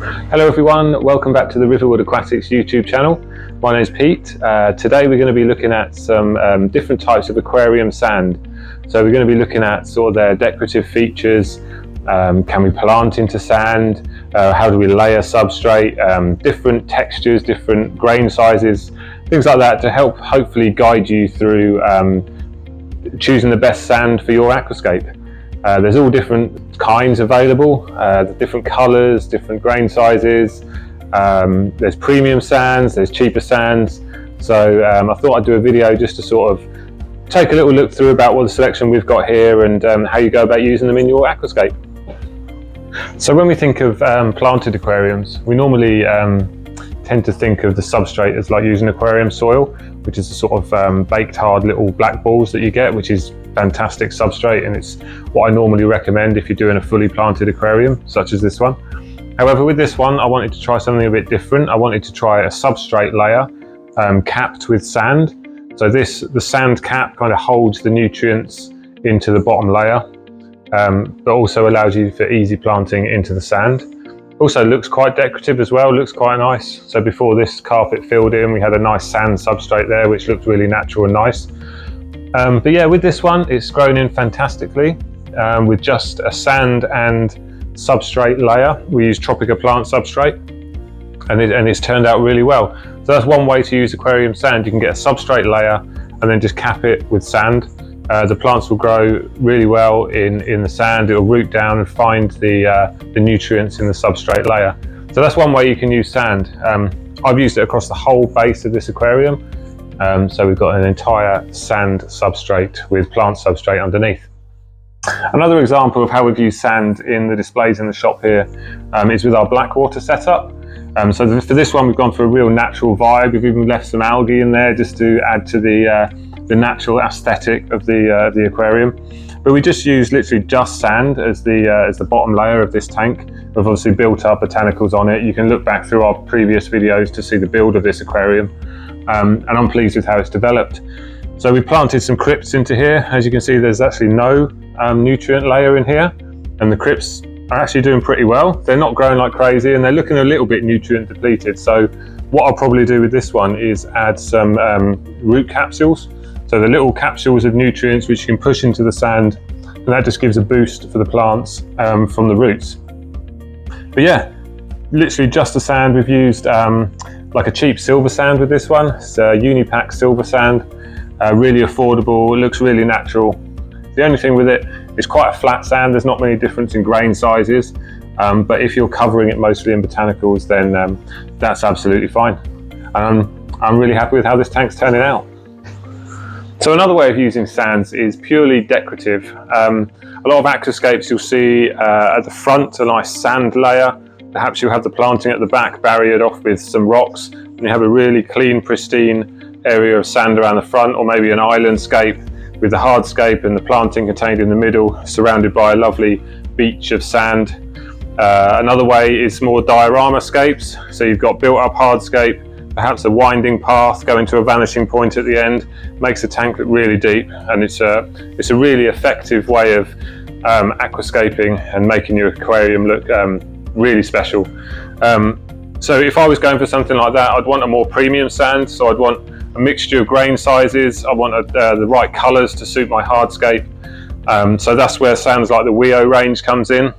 Hello everyone, welcome back to the Riverwood Aquatics YouTube channel. My name is Pete. Today we're going to be looking at some different types of aquarium sand. So we're going to be looking at sort of their decorative features, can we plant into sand, how do we layer substrate, different textures, different grain sizes, things like that to help hopefully guide you through choosing the best sand for your aquascape. There's all different kinds available, different colours, different grain sizes. There's premium sands, there's cheaper sands. So I thought I'd do a video just to sort of take a little look through about what the selection we've got here and how you go about using them in your aquascape. So when we think of planted aquariums, we normally tend to think of the substrate as like using aquarium soil, which is the sort of baked hard little black balls that you get, which is fantastic substrate, and it's what I normally recommend if you're doing a fully planted aquarium such as this one. However, with this one I wanted to try something a bit different. I wanted to try a substrate layer capped with sand. So the sand cap kind of holds the nutrients into the bottom layer, but also allows you for easy planting into the sand. Also looks quite decorative as well, looks quite nice. So before this carpet filled in, we had a nice sand substrate there which looked really natural and nice. But yeah, with this one it's grown in fantastically with just a sand and substrate layer. We use Tropica plant substrate and it's turned out really well. So that's one way to use aquarium sand. You can get a substrate layer and then just cap it with sand. The plants will grow really well in the sand. It'll root down and find the nutrients in the substrate layer. So that's one way you can use sand. I've used it across the whole base of this aquarium. So we've got an entire sand substrate with plant substrate underneath. Another example of how we've used sand in the displays in the shop here is with our Blackwater setup. So for this one we've gone for a real natural vibe. We've even left some algae in there just to add to the natural aesthetic of the aquarium. But we just use literally just sand as the bottom layer of this tank. We've obviously built our botanicals on it. You can look back through our previous videos to see the build of this aquarium. And I'm pleased with how it's developed. So we planted some crypts into here. As you can see, there's actually no nutrient layer in here, and the crypts are actually doing pretty well. They're not growing like crazy and they're looking a little bit nutrient depleted. So what I'll probably do with this one is add some root capsules. So the little capsules of nutrients which you can push into the sand, and that just gives a boost for the plants from the roots. But yeah, literally just the sand. We've used like a cheap silver sand with this one. It's a Unipack silver sand, really affordable, it looks really natural. The only thing with it, it's quite a flat sand, there's not many difference in grain sizes, but if you're covering it mostly in botanicals, then that's absolutely fine. I'm really happy with how this tank's turning out. So another way of using sands is purely decorative. A lot of aquascapes you'll see at the front a nice sand layer. Perhaps you'll have the planting at the back barriered off with some rocks, and you have a really clean, pristine area of sand around the front, or maybe an island scape with the hardscape and the planting contained in the middle, surrounded by a lovely beach of sand. Another way is more diorama scapes. So you've got built up hardscape, perhaps a winding path going to a vanishing point at the end, makes the tank look really deep, and it's a really effective way of aquascaping and making your aquarium look really special. So if I was going for something like that, I'd want a more premium sand. So I'd want a mixture of grain sizes. I want the right colours to suit my hardscape. So that's where sands like the WEO range comes in.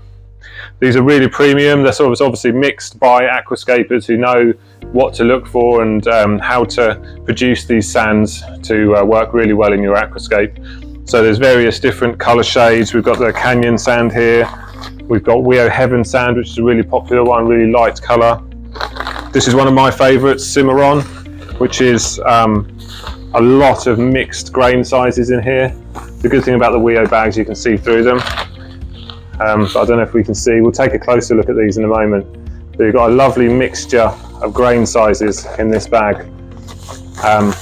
These are really premium. They're sort of obviously mixed by aquascapers who know what to look for and how to produce these sands to work really well in your aquascape. So there's various different colour shades. We've got the Canyon sand here. We've got WEO Heaven sand, which is a really popular one, really light colour. This is one of my favourites, Cimarron, which is a lot of mixed grain sizes in here. The good thing about the WEO bags, you can see through them. But I don't know if we can see. We'll take a closer look at these in a moment. But you've got a lovely mixture of grain sizes in this bag.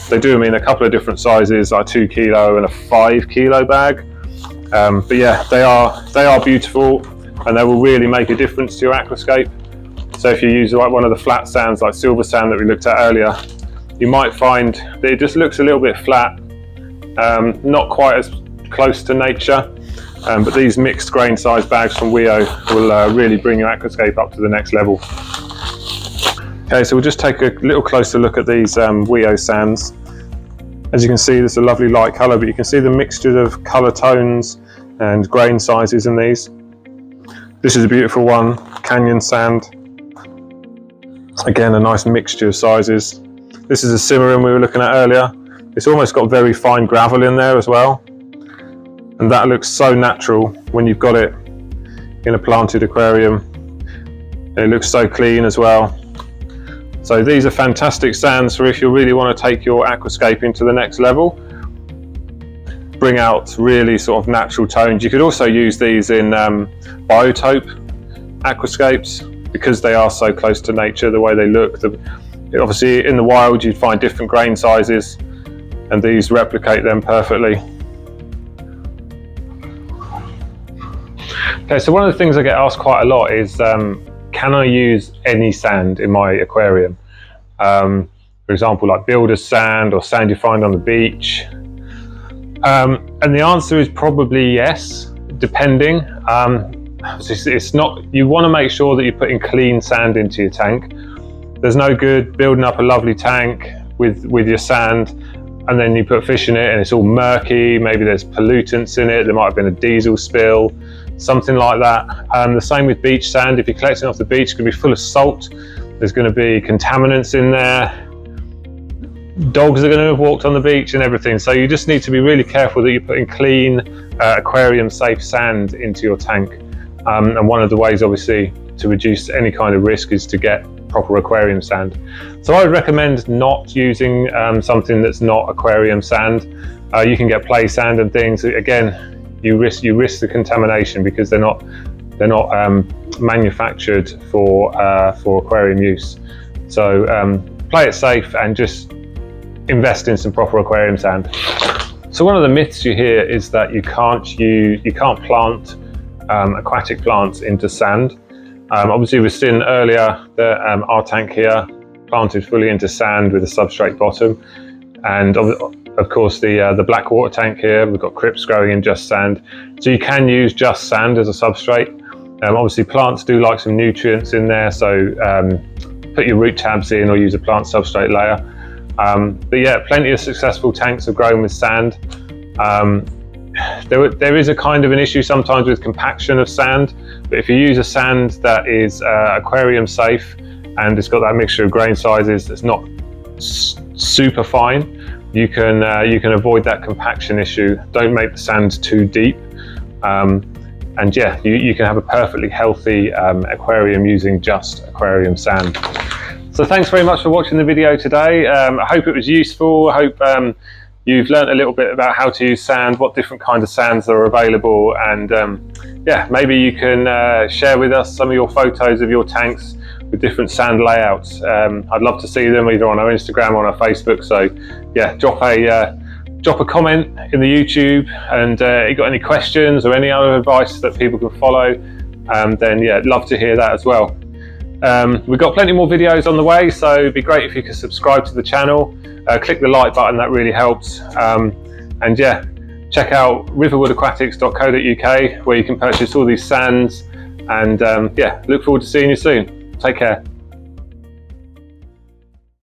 They do them in a couple of different sizes, like 2 kilo and a 5 kilo bag. But yeah, they are beautiful, and they will really make a difference to your aquascape. So if you use like one of the flat sands like silver sand that we looked at earlier, you might find that it just looks a little bit flat, not quite as close to nature. But these mixed grain size bags from WEO will really bring your aquascape up to the next level. Okay, so we'll just take a little closer look at these WEO sands. As you can see, there's a lovely light colour, but you can see the mixture of colour tones and grain sizes in these. This is a beautiful one, canyon sand. Again, a nice mixture of sizes. This is a cimarron we were looking at earlier. It's almost got very fine gravel in there as well. And that looks so natural when you've got it in a planted aquarium. It looks so clean as well. So these are fantastic sands for if you really want to take your aquascaping to the next level. Bring out really sort of natural tones. You could also use these in biotope aquascapes because they are so close to nature, the way they look. Obviously in the wild you'd find different grain sizes and these replicate them perfectly. Okay, so one of the things I get asked quite a lot is, can I use any sand in my aquarium? For example, like builder's sand or sand you find on the beach. And the answer is probably yes, depending. It's not, you want to make sure that you're putting clean sand into your tank. There's no good building up a lovely tank with your sand and then you put fish in it and it's all murky, maybe there's pollutants in it, there might have been a diesel spill, something like that. The same with beach sand. If you're collecting off the beach, it's going to be full of salt, there's going to be contaminants in there, dogs are going to have walked on the beach and everything. So you just need to be really careful that you're putting clean, aquarium safe sand into your tank. And one of the ways obviously to reduce any kind of risk is to get proper aquarium sand. So I would recommend not using something that's not aquarium sand. You can get play sand and things. Again, you risk the contamination because they're not manufactured for aquarium use. So play it safe and just invest in some proper aquarium sand. So one of the myths you hear is that you can't plant aquatic plants into sand. Obviously we've seen earlier that our tank here planted fully into sand with a substrate bottom, and of course the black water tank here, we've got crypts growing in just sand. So you can use just sand as a substrate. Obviously plants do like some nutrients in there, so put your root tabs in or use a plant substrate layer. But yeah, plenty of successful tanks have grown with sand. There is a kind of an issue sometimes with compaction of sand, but if you use a sand that is aquarium safe and it's got that mixture of grain sizes that's not super fine, you can avoid that compaction issue. Don't make the sand too deep, and yeah, you can have a perfectly healthy aquarium using just aquarium sand. So thanks very much for watching the video today. I hope it was useful. I hope you've learned a little bit about how to use sand, what different kinds of sands are available, and yeah, maybe you can share with us some of your photos of your tanks with different sand layouts. I'd love to see them either on our Instagram or on our Facebook. So yeah, drop a comment in the YouTube, and you got any questions or any other advice that people can follow, then yeah, I'd love to hear that as well. We've got plenty more videos on the way, so it'd be great if you could subscribe to the channel. Click the like button, that really helps. And yeah, check out riverwoodaquatics.co.uk where you can purchase all these sands, and yeah, look forward to seeing you soon. Take care.